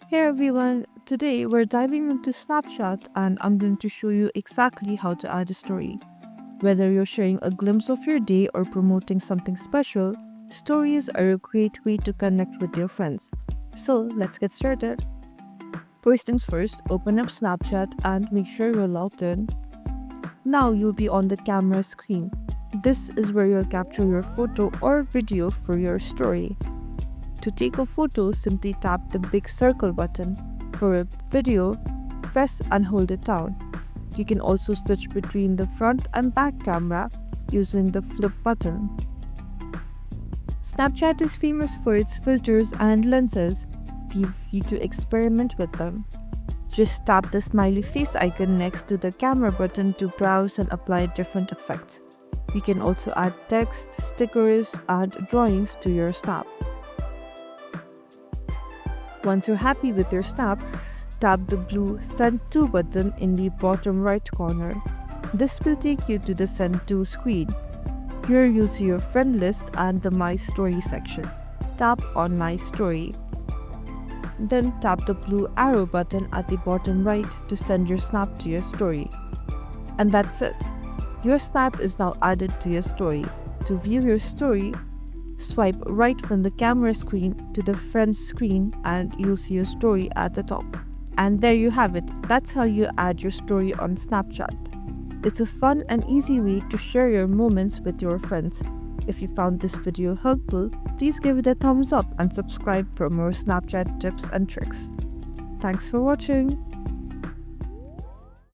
Hey everyone, today we're diving into Snapchat and I'm going to show you exactly how to add a story. Whether you're sharing a glimpse of your day or promoting something special, stories are a great way to connect with your friends. So let's get started. First things first, open up Snapchat and make sure you're logged in. Now you'll be on the camera screen. This is where you'll capture your photo or video for your story. To take a photo, simply tap the big circle button. For a video, press and hold it down. You can also switch between the front and back camera using the flip button. Snapchat is famous for its filters and lenses. Feel free to experiment with them. Just tap the smiley face icon next to the camera button to browse and apply different effects. You can also add text, stickers, and drawings to your snap. Once you're happy with your snap, tap the blue Send To button in the bottom right corner. This will take you to the Send To screen. Here you'll see your friend list and the My Story section. Tap on My Story. Then tap the blue arrow button at the bottom right to send your snap to your story. And that's it. Your snap is now added to your story. To view your story, swipe right from the camera screen to the friends screen and you'll see your story at the top. And there you have it. That's how you add your story on Snapchat. It's a fun and easy way to share your moments with your friends. If you found this video helpful, please give it a thumbs up and subscribe for more Snapchat tips and tricks. Thanks for watching.